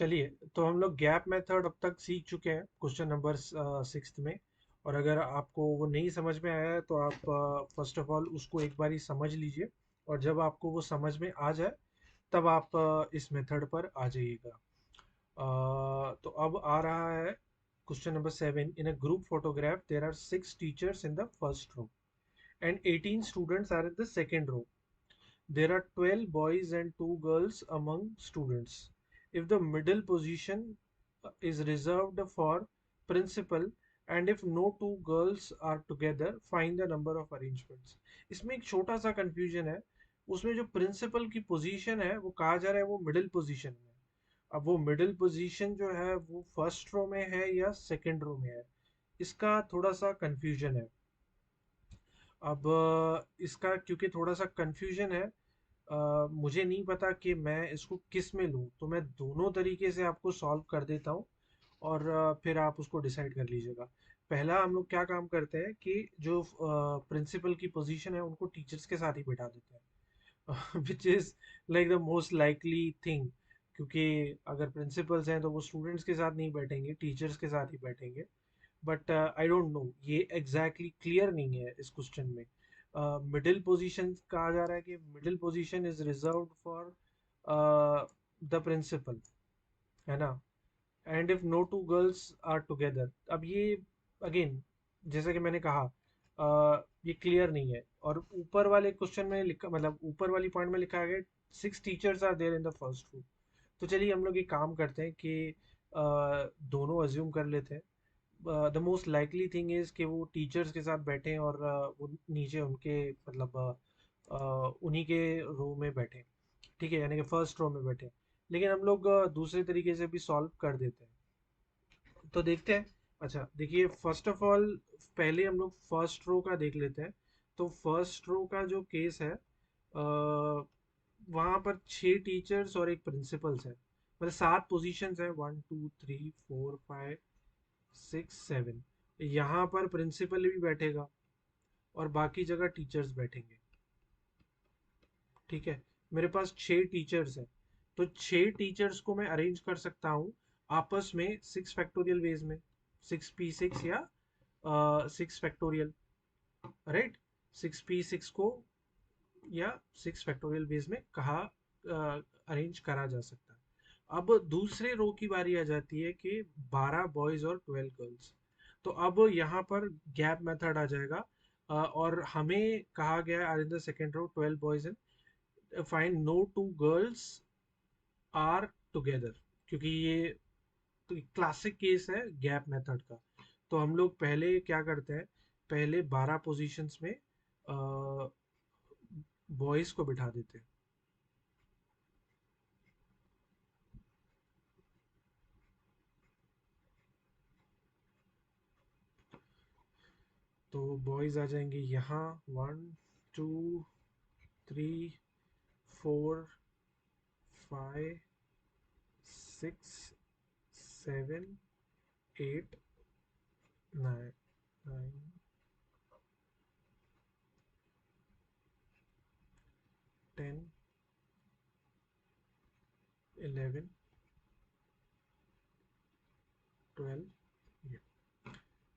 चलिए, तो हम लोग गैप मेथड अब तक सीख चुके हैं क्वेश्चन नंबर 6 में। और अगर आपको वो नहीं समझ में आया है तो आप फर्स्ट ऑफ ऑल उसको एक बारी समझ लीजिए। और जब आपको वो समझ में आ जाए तब आप इस मेथड पर आ जाइएगा। तो अब आ रहा है question number 7। In a group photograph there are 6 teachers in the first row and 18 students are in the second row. There are 12 boys and 2 girls among students. If the middle position is reserved for principal and if no two girls are together, find the number of arrangements. इसमें एक छोटा सा confusion है। उसमें जो principal की position है वो कहा जा रहा है वो मिडिल पोजीशन में। अब वो मिडिल पोजीशन जो है वो फर्स्ट रो में है या सेकंड रो में है, इसका थोड़ा सा कंफ्यूजन है। अब इसका क्योंकि थोड़ा सा कंफ्यूजन है, मुझे नहीं पता कि मैं इसको किस में लूँ, तो मैं दोनों तरीके से आपको सॉल्व कर देता हूँ। और फिर आप उसको डिसाइड कर लीजिएगा। पहला हम लोग क्या काम करते हैं कि जो प्रिंसिपल की पोजीशन है उनको टीचर्स के साथ ही बिठा देते हैं which is like the most likely thing. क्योंकि अगर प्रिंसिपल्स हैं तो वो स्टूडेंट्स के साथ नहीं बैठेंगे, टीचर्स के साथ ही बैठेंगे। बट आई डोंट नो, ये एग्जैक्टली क्लियर नहीं है इस क्वेश्चन में। मिडिल पोजीशन कहा जा रहा है कि middle position is reserved for the principal, है ना। And if no two girls are together, अब ये अगेन जैसा कि मैंने कहा, ये क्लियर नहीं है। और ऊपर वाले क्वेश्चन में लिखा, मतलब ऊपर वाली पॉइंट में लिखा गया 6 teachers are there in the first group. तो चलिए हम लोग एक काम करते हैं कि दोनों अज्यूम कर लेते हैं। The most likely thing is कि वो टीचर्स के साथ बैठे और वो नीचे उनके मतलब उन्हीं के रो में बैठे। ठीक है, यानी कि फर्स्ट रो में बैठे। लेकिन हम लोग दूसरे तरीके से भी सॉल्व कर देते हैं। तो देखते हैं। अच्छा देखिए, फर्स्ट ऑफ ऑल पहले हम लोग फर्स्ट रो का देख लेते हैं। तो फर्स्ट रो का जो केस है, वहाँ पर 6 टीचर्स और एक प्रिंसिपल्स है, मतलब 7 पोजीशंस है, 1 2 3 4 5 6 7। यहाँ पर प्रिंसिपल भी बैठेगा और बाकी जगह टीचर्स बैठेंगे। ठीक है, मेरे पास 6 टीचर्स हैं। तो 6 टीचर्स को मैं अरेंज कर सकता हूँ आपस में 6 फैक्टोरियल वेज में, 6p6 या 6 फैक्टोरियल, राइट। 6p6 को या 6 फैक्टोरियल वेज में कहा अरेंज करा जा सकता है। अब दूसरे रो की बारी आ जाती है कि 12 बॉयज और 12 गर्ल्स। तो अब यहाँ पर गैप मेथड आ जाएगा। और हमें कहा गया are in the second row 12 boys and find no two girls are together. क्योंकि ये तो क्लासिक केस है गैप मेथड का। तो हम लोग पहले क्या करते हैं, पहले 12 पोजीशंस में बॉयज को बिठा देते हैं। तो बॉयज आ जाएंगे यहाँ, 1 2 3 4 5 6 7 8 9 10 11 12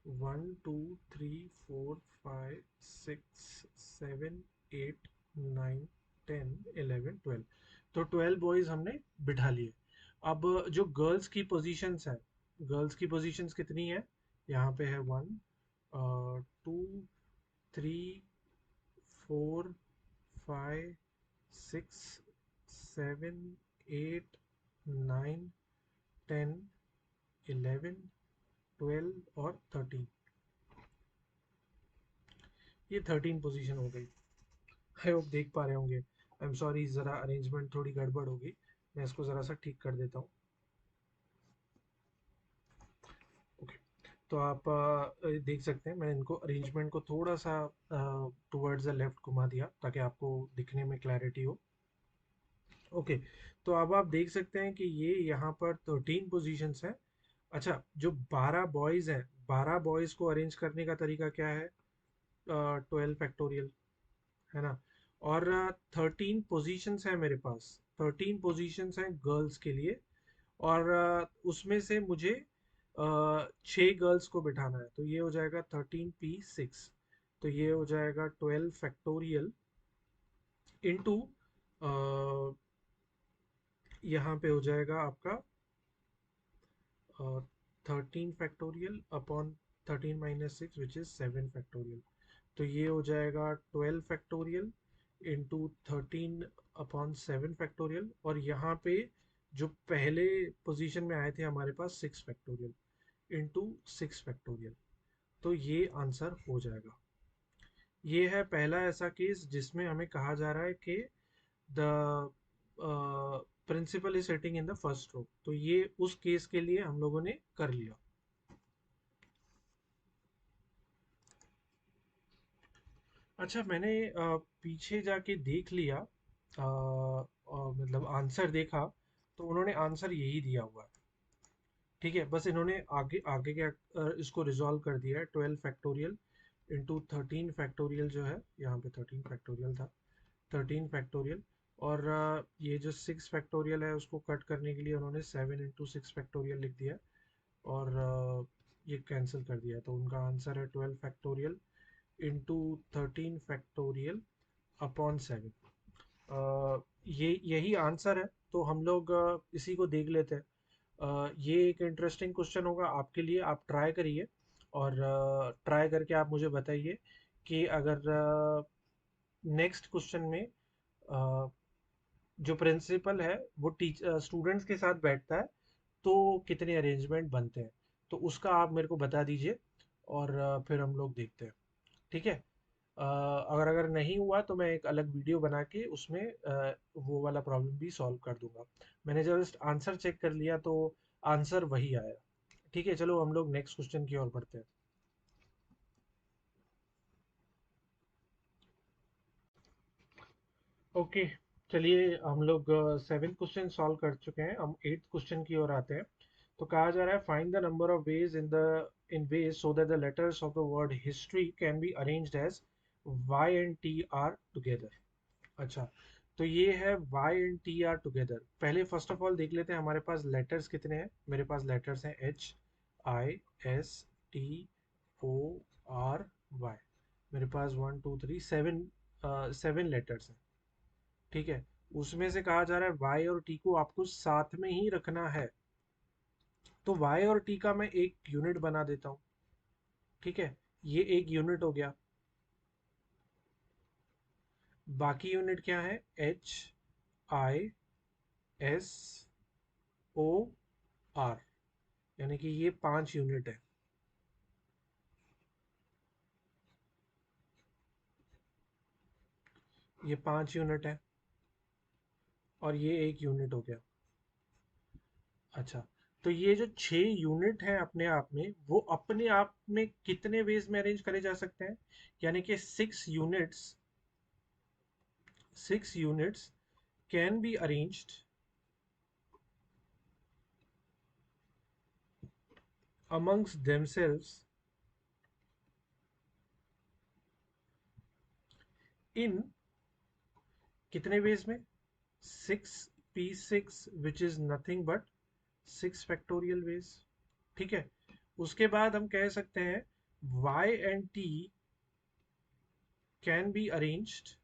1 2 3 4 5 6 7 8 9 10 11 12। तो 12 बॉयज हमने बिठा लिए। अब जो गर्ल्स की पोजीशंस है, गर्ल्स की पोजीशंस कितनी है, यहाँ पे है 1 2 3 4 5 6 7 8 9 10 11 12 और 13। ये 13 पोजीशन हो गई। आई होप देख पा रहे होंगे। आई एम सॉरी, ज़रा अरेंजमेंट थोड़ी गड़बड़ होगी, मैं इसको ज़रा सा ठीक कर देता हूँ। ओके, तो आप देख सकते हैं मैंने इनको अरेंजमेंट को थोड़ा सा टुवर्ड्स द लेफ्ट घुमा दिया ताकि आपको दिखने में क्लैरिटी हो। ओके, तो अब आप देख सकते हैं कि ये यहाँ पर 13 पोजीशंस हैं। अच्छा, जो 12 बॉयज़ हैं, 12 बॉयज़ को अरेंज करने का तरीका क्या है, 12 फैक्टोरियल, है ना। और 13 पोजीशंस हैं मेरे पास, 13 पोजीशंस हैं गर्ल्स के लिए। और उसमें से मुझे 6 गर्ल्स को बिठाना है, तो ये हो जाएगा 13p6। तो ये हो जाएगा 12 फैक्टोरियल इंटू, यहाँ पे हो जाएगा आपका 13 factorial upon 13 - 6 which is 7 factorial. तो ये हो जाएगा 12 फैक्टोरियल इंटू 13/7 फैक्टोरियल, और यहाँ पे जो पहले पोजीशन में आए थे हमारे पास 6 फैक्टोरियल इंटू 6 फैक्टोरियल। तो ये आंसर हो जाएगा। ये है पहला ऐसा केस जिसमें हमें कहा जा रहा है कि the principal is sitting in the first row. तो ये उस केस के लिए हम लोगों ने कर लिया। अच्छा, मैंने पीछे जाके देख लिया, मतलब आंसर देखा, तो उन्होंने आंसर यही दिया हुआ है। ठीक है, बस इन्होंने आगे आगे क्या इसको रिजॉल्व कर दिया है। 12 फैक्टोरियल इंटू 13 फैक्टोरियल जो है, यहाँ पे 13 फैक्टोरियल था, 13 फैक्टोरियल। और ये जो 6 फैक्टोरियल है उसको कट करने के लिए उन्होंने 7 × 6 फैक्टोरियल लिख दिया, और ये कैंसिल कर दिया। तो उनका आंसर है 12 फैक्टोरियल इंटू 13 फैक्टोरियल अपॉन 7। ये यही आंसर है। तो हम लोग इसी को देख लेते हैं। ये एक इंटरेस्टिंग क्वेश्चन होगा आपके लिए, आप ट्राई करिए, और ट्राई करके आप मुझे बताइए कि अगर नेक्स्ट क्वेश्चन में जो प्रिंसिपल है वो स्टूडेंट्स के साथ बैठता है तो कितने अरेंजमेंट बनते हैं। तो उसका आप मेरे को बता दीजिए, और फिर हम लोग देखते हैं। ठीक है। अगर अगर नहीं हुआ तो मैं एक अलग वीडियो बना के उसमें वो वाला प्रॉब्लम भी सॉल्व कर दूंगा। मैंने जस्ट आंसर चेक कर लिया तो आंसर वही आया। ठीक है, चलो हम लोग नेक्स्ट क्वेश्चन की ओर बढ़ते हैं। ओके, चलिए हम लोग 7th क्वेश्चन सॉल्व कर चुके हैं, हम 8th क्वेश्चन की ओर आते हैं। तो कहा जा रहा है find the number of ways in ways so that the letters of the word history can be arranged as y and t are together. अच्छा, तो ये है y and t are together. पहले फर्स्ट ऑफ ऑल देख लेते हैं हमारे पास letters कितने हैं। मेरे पास लेटर्स हैं HISTORY। मेरे पास 1 2 3 7, 7 लेटर्स हैं। ठीक है, उसमें से कहा जा रहा है y और t को आपको साथ में ही रखना है। तो y और t का मैं एक यूनिट बना देता हूँ। ठीक है, ये एक यूनिट हो गया। बाकी यूनिट क्या है? HISOR, यानी कि ये 5 यूनिट है। ये 5 यूनिट है, और ये एक यूनिट हो गया। अच्छा, तो ये जो 6 यूनिट हैं अपने आप में, वो अपने आप में कितने वेज में अरेंज करे जा सकते हैं? यानी कि 6 units can be arranged amongst themselves in कितने वेज में? 6p6 which is nothing but 6 factorial ways. ठीक है, उसके बाद हम कह सकते हैं y and t can be arranged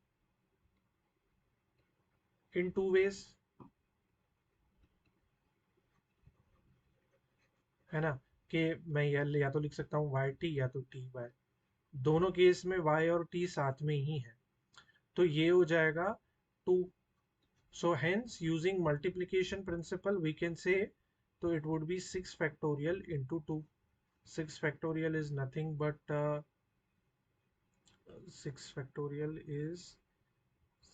in 2 ways, है ना? कि मैं या तो लिख सकता हूँ वाई टी या तो टी वाई। दोनों केस में वाई और टी साथ में ही है। तो ये हो जाएगा 2। So hence using multiplication principle we can say, तो it would be 6 factorial into 2। 6 factorial is nothing but 6 factorial is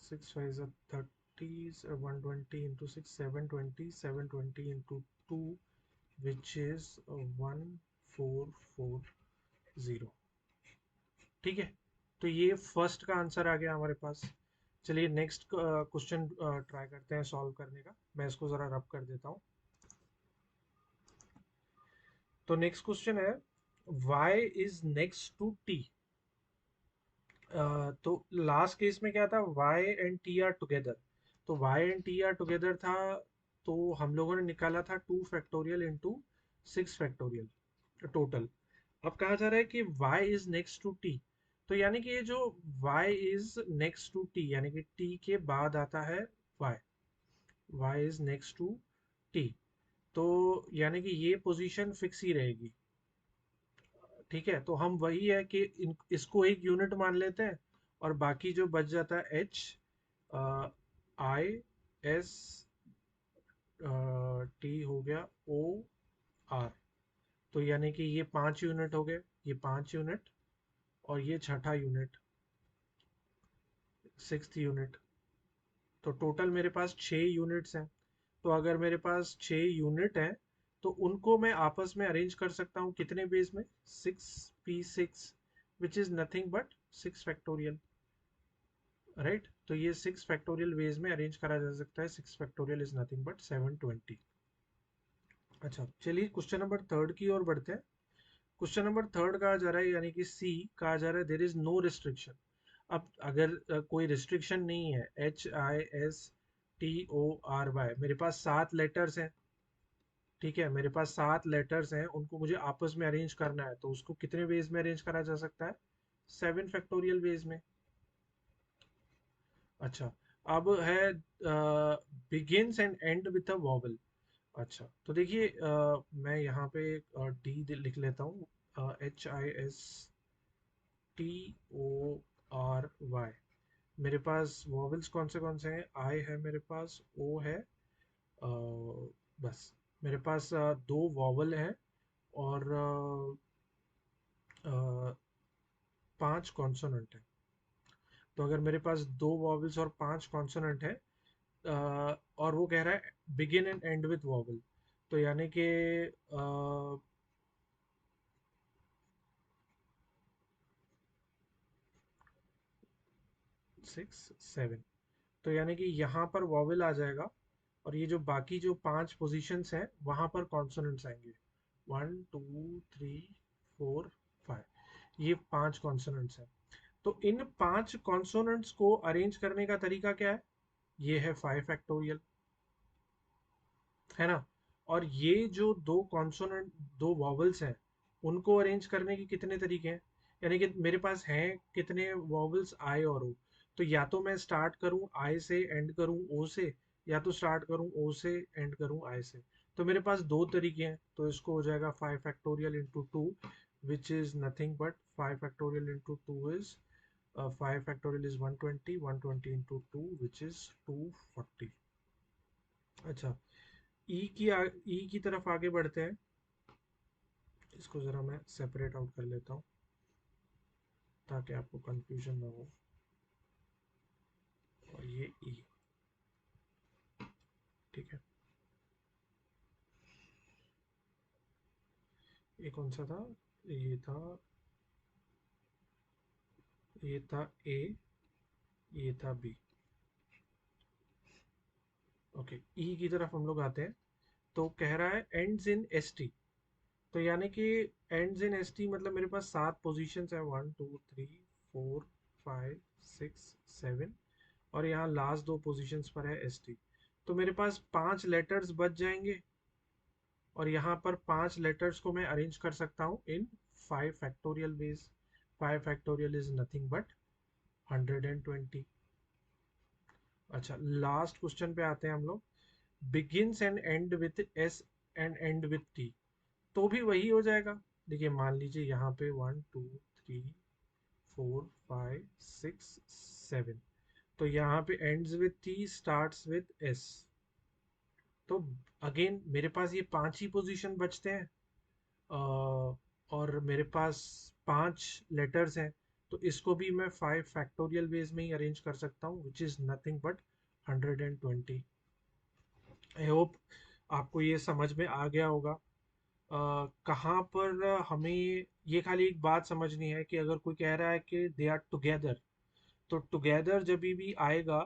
6 5 30, 120 into 6 720, 720 into 2 which is 1440। ठीक है, तो ये फर्स्ट का आंसर आ गया हमारे पास। चलिए नेक्स्ट क्वेश्चन ट्राई करते हैं सॉल्व करने का। मैं इसको जरा रब कर देता हूँ। तो नेक्स्ट क्वेश्चन है y is next to t। तो लास्ट केस में क्या था? y and t are together. तो y and t are together था, तो हम लोगों ने निकाला था 2 फैक्टोरियल इंटू 6 फैक्टोरियल टोटल। अब कहा जा रहा है कि y is next to t, तो यानी कि ये जो y is next to t यानी कि t के बाद आता है y, y is next to t, तो यानी कि ये पोजीशन फिक्स ही रहेगी। ठीक है, तो हम वही है कि इसको एक यूनिट मान लेते हैं और बाकी जो बच जाता है h i s t हो गया o r, तो यानी कि ये 5 यूनिट हो गए, ये 5 यूनिट और ये छठा यूनिट, 6th यूनिट। तो टोटल मेरे पास 6 यूनिट्स हैं। तो अगर मेरे पास 6 यूनिट हैं तो उनको मैं आपस में अरेंज कर सकता हूँ कितने बेस में, 6p6, which is nothing but 6 factorial, right. तो ये 6 फैक्टोरियल वेज में अरेंज करा जा सकता है, 6 फैक्टोरियल इज नथिंग बट 720। अच्छा चलिए क्वेश्चन नंबर थर्ड की ओर बढ़ते हैं। क्वेश्चन नंबर थर्ड कहा जा रहा है, यानी कि सी कहा जा रहा है देर इज नो रिस्ट्रिक्शन। अब अगर कोई रिस्ट्रिक्शन नहीं है, HISTORY, मेरे पास 7 लेटर्स हैं, ठीक है, मेरे पास 7 लेटर्स हैं, उनको मुझे आपस में अरेंज करना है, तो उसको कितने वेज में अरेंज करा जा सकता है, 7 फैक्टोरियल वेज में। अच्छा, अब है begins and and with a vowel. अच्छा तो देखिए मैं यहाँ पे डी लिख लेता हूँ, HISTORY। मेरे पास वॉवल्स कौन से हैं, आई है मेरे पास, ओ है, बस मेरे पास 2 वॉवल हैं और 5 कॉन्सोनेंट हैं। तो अगर मेरे पास 2 वॉवल्स और 5 कॉन्सोनेंट हैं और वो कह रहा है begin and and with vowel, तो यानी कि 6 7, तो यानी कि यहाँ पर वॉवल आ जाएगा और ये जो बाकी जो 5 पोजीशंस हैं वहां पर कॉन्सोनेंट्स आएंगे, 1 2 3 4 5, ये 5 कॉन्सोनेंट्स हैं। तो इन 5 कॉन्सोनेंट्स को अरेंज करने का तरीका क्या है, ये है 5 फैक्टोरियल, है ना। और ये जो 2 कॉन्सोनेंट 2 वॉवल्स हैं उनको अरेंज करने के कितने तरीके हैं, यानी कि मेरे पास हैं कितने वॉवल्स, आई और ओ, तो या तो मैं स्टार्ट करूं आई से एंड करूं ओ से, या तो स्टार्ट करूं ओ से एंड करूं आई से। तो मेरे पास 2 तरीके हैं, तो इसको हो जाएगा 5 factorial into 2, which is nothing but 5 factorial into 2 is 5 factorial is 120, 120 into 2 which is 240। अच्छा, ई की तरफ आगे बढ़ते हैं, इसको ज़रा मैं सेपरेट आउट कर लेता हूँ ताकि आपको कंफ्यूजन ना हो। और ये ई, ठीक है, ये कौन सा था, ये था, ये था ए, ये था बी। ओके, ई की तरफ हम लोग आते हैं, तो कह रहा है एंड्स इन एस टी, तो यानी कि एंड्स इन एस टी मतलब मेरे पास 7 पोजीशंस है, 1 2 3 4 5 6 7, और यहाँ लास्ट 2 पोजीशंस पर है एस टी। तो मेरे पास 5 लेटर्स बच जाएंगे और यहाँ पर 5 लेटर्स को मैं अरेंज कर सकता हूँ इन 5 factorial veg. 5 factorial is nothing but 120। अच्छा लास्ट क्वेश्चन पे आते हैं हम लोग, begins and and with S and and with T, तो भी वही हो जाएगा। देखिए मान लीजिए यहाँ पे 1 2 3 4 5 6 7, तो यहाँ पे ends with T starts with S, तो अगेन मेरे पास ये 5 ही पोजीशन बचते हैं और मेरे पास 5 लेटर्स हैं, तो इसको भी मैं 5 फैक्टोरियल वेज में ही अरेंज कर सकता हूँ, विच is nothing but 120। I hope आपको ये समझ में आ गया होगा। कहाँ पर हमें ये खाली एक बात समझनी है कि अगर कोई कह रहा है कि दे आर टुगेदर, तो टुगेदर जब भी आएगा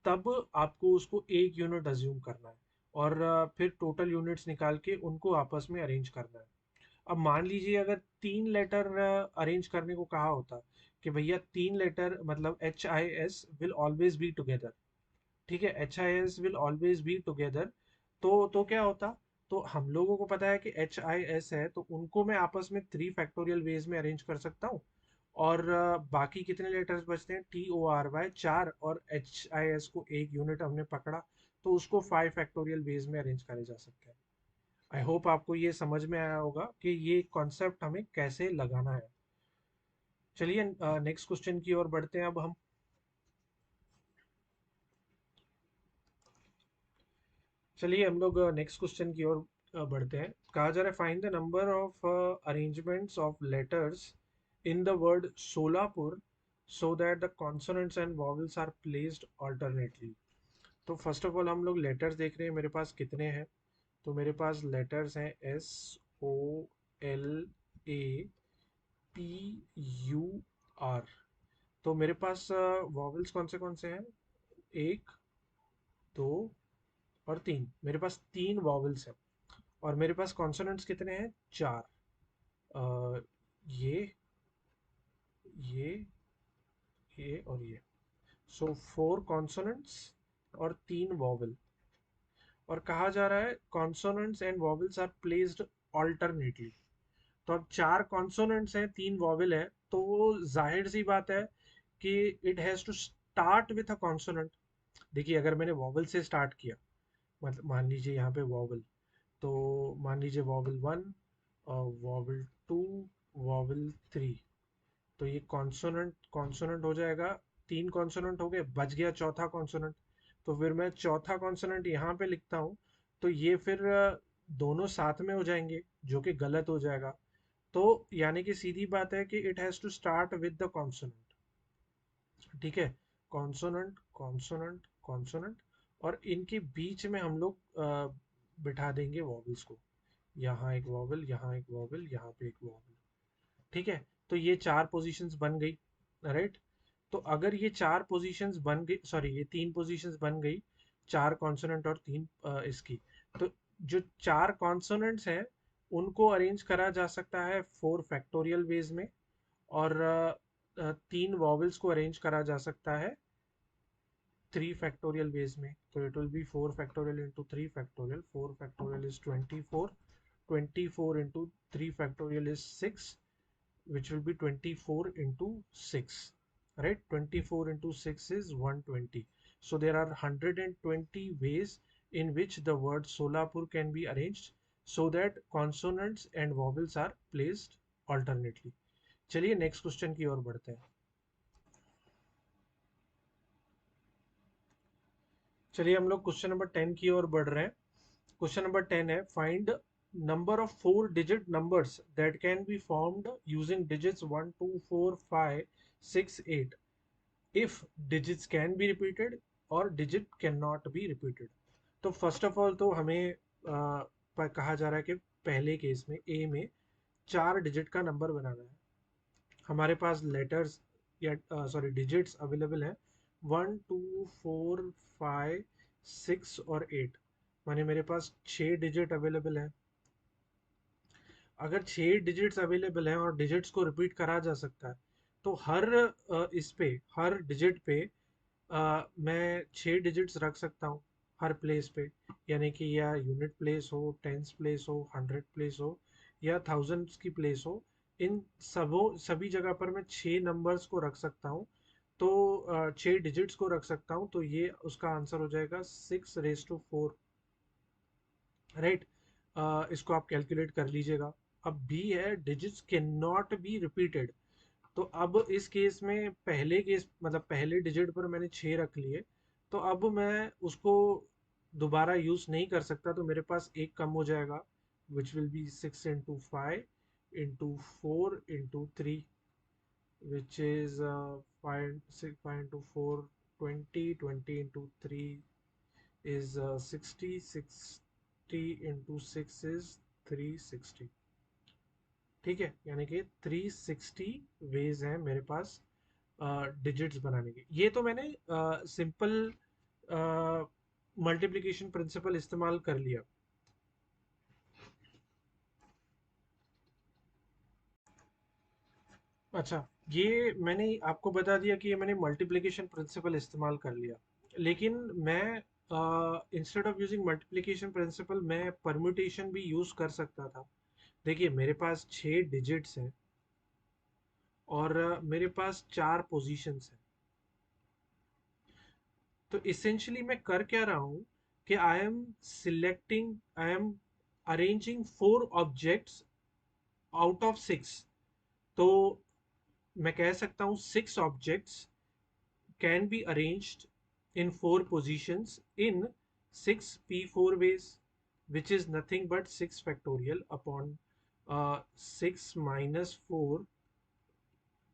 तब आपको उसको एक यूनिट अज्यूम करना है और फिर टोटल यूनिट्स निकाल के उनको आपस में अरेंज करना है। अब मान लीजिए अगर 3 लेटर अरेंज करने को कहा होता कि भैया 3 लेटर मतलब HIS will always be together, ठीक है, HIS will always be together, तो क्या होता, तो हम लोगों को पता है कि HIS है, तो उनको मैं आपस में 3 फैक्टोरियल वेज में अरेंज कर सकता हूँ। और बाकी कितने लेटर्स बचते हैं, TORY 4, और HIS को एक यूनिट हमने पकड़ा, तो उसको 5 फैक्टोरियल वेज में अरेंज करे जा सकते हैं। आई होप आपको ये समझ में आया होगा कि ये कॉन्सेप्ट हमें कैसे लगाना है। चलिए नेक्स्ट क्वेश्चन की ओर बढ़ते हैं अब हम। चलिए हम लोग नेक्स्ट क्वेश्चन की ओर बढ़ते हैं। कहा जा रहा है, find the number of arrangements of letters in the word Solapur so that the consonants and vowels are placed alternately. तो फर्स्ट ऑफ ऑल हम लोग लेटर्स देख रहे हैं, मेरे पास कितने हैं। तो मेरे पास लेटर्स हैं SOLAPUR। तो मेरे पास वॉवल्स कौन से हैं, 1, 2 और 3। मेरे पास 3 वॉवल्स हैं। और मेरे पास कॉन्सोनेंट्स कितने हैं, 4। अ, ये ये ये और ये। सो 4 कॉन्सोनेंट्स और 3 वॉवल। और कहा जा रहा है consonants and vowels are placed alternately. तो अब 4 कॉन्सोनेंट्स हैं, 3 वॉवल है, तो वो जाहिर सी बात है कि it has to start with a consonant. देखिए अगर मैंने वॉवल से स्टार्ट किया, मतलब मान लीजिए यहाँ पे वॉवल, तो मान लीजिए वॉवल 1, वॉवल 2, वॉवल 3। तो ये कॉन्सोनेंट कॉन्सोनेंट हो जाएगा। 3 कॉन्सोनेंट हो गए, बच गया चौथा कॉन्सोनेंट। तो फिर मैं चौथा कॉन्सोनेंट यहाँ पे लिखता हूँ। तो ये फिर दोनों साथ में हो जाएंगे, जो कि गलत हो जाएगा। तो यानी कि सीधी बात है कि it has to start with the consonant. ठीक है, कॉन्सोनेंट कॉन्सोनेंट कॉन्सोनेंट, और इनके बीच में हम लोग बिठा देंगे वॉवल्स को। यहाँ एक वॉवल, यहाँ एक वॉवल, यहाँ पे एक वॉवल। ठीक है, तो ये 4 पोजीशंस बन गई, राइट। तो अगर ये 4 पोजीशंस बन गई, सॉरी ये 3 पोजीशंस बन गई, 4 कॉन्सोनेंट और 3 इसकी। तो जो 4 कॉन्सोनेंट्स हैं उनको अरेंज करा जा सकता है 4 फैक्टोरियल वेज में। और 3 वॉवल्स को अरेंज करा जा सकता है 3 फैक्टोरियल वेज में। तो it will be 4 factorial into 3 factorial. 4 factorial is 24। 24 into 3 factorial is 6, which will be 24 into 6, right? 24 into 6 is 120. So there are 120 ways in which the word Solapur can be arranged so that consonants and vowels are placed alternately. चलिए next question की ओर बढ़ते हैं। चलिए हम लोग question number 10 की ओर बढ़ रहे हैं। क्वेश्चन नंबर 10 है, find number of 4 digit numbers that can be formed using digits 1 2 4 5 6 8 if digits can be repeated or digit cannot be repeated। तो फर्स्ट ऑफ ऑल तो हमें कहा जा रहा है कि पहले केस में ए में 4 डिजिट का नंबर बनाना है। हमारे पास लेटर्स या सॉरी डिजिट्स अवेलेबल हैं 1 2 4 5 6 और 8। माने मेरे पास 6 डिजिट अवेलेबल है। अगर 6 डिजिट्स अवेलेबल हैं और डिजिट्स को रिपीट करा जा सकता है, तो हर इस पे, हर डिजिट पे मैं 6 डिजिट्स रख सकता हूँ हर प्लेस पे। यानी कि या यूनिट प्लेस हो, टेंस प्लेस हो, हंड्रेड प्लेस हो, या थाउजेंड्स की प्लेस हो, इन सभी जगह पर मैं 6 नंबर्स को रख सकता हूँ। तो 6 डिजिट्स को रख सकता हूँ, तो ये उसका आंसर हो जाएगा 6 रेज टू 4, राइट। इसको आप कैलकुलेट कर लीजिएगा। अब बी है, digits can not be repeated. तो अब इस केस में पहले केस मतलब पहले डिजिट पर मैंने 6 रख लिए, तो अब मैं उसको दोबारा यूज नहीं कर सकता, तो मेरे पास एक कम हो जाएगा, which will be 6 into 5 into 4 into 3, which is 5 into 4 20 is 60 60 into 6 is 360। ठीक है, यानी कि 360 वेज हैं मेरे पास डिजिट्स बनाने के। ये तो मैंने सिंपल मल्टीप्लिकेशन प्रिंसिपल इस्तेमाल कर लिया। अच्छा, ये मैंने आपको बता दिया कि ये मैंने मल्टीप्लिकेशन प्रिंसिपल इस्तेमाल कर लिया। लेकिन मैं instead of using multiplication principle मैं परम्यूटेशन भी यूज कर सकता था। देखिए मेरे पास 6 डिजिट्स हैं और मेरे पास 4 पोजीशंस हैं। तो इसेंशली मैं कर क्या रहा हूँ कि I am arranging 4 objects out of 6। तो मैं कह सकता हूँ 6 objects can be arranged in 4 positions in 6p4 ways, which is nothing but 6 factorial upon 6 minus 4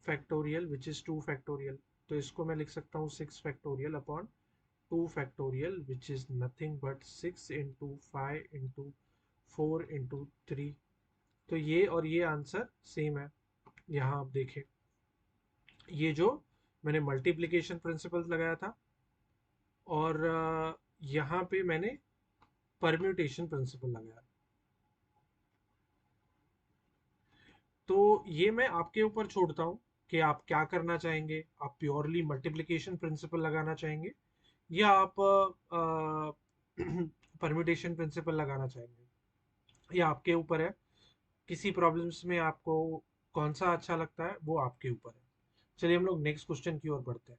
factorial, which is 2 factorial. तो इसको मैं लिख सकता हूँ 6 factorial upon 2 factorial, which is nothing but 6 into 5 into 4 into 3। तो ये और ये आंसर सेम है। यहाँ आप देखें, ये जो मैंने मल्टीप्लिकेशन प्रिंसिपल लगाया था और यहाँ पे मैंने परम्यूटेशन प्रिंसिपल लगाया। तो ये मैं आपके ऊपर छोड़ता हूँ कि आप क्या करना चाहेंगे। आप प्योरली मल्टीप्लिकेशन प्रिंसिपल लगाना चाहेंगे या आप परम्यूटेशन प्रिंसिपल लगाना चाहेंगे, ये आपके ऊपर है। किसी प्रॉब्लम्स में आपको कौन सा अच्छा लगता है वो आपके ऊपर है। चलिए हम लोग नेक्स्ट क्वेश्चन की ओर बढ़ते हैं।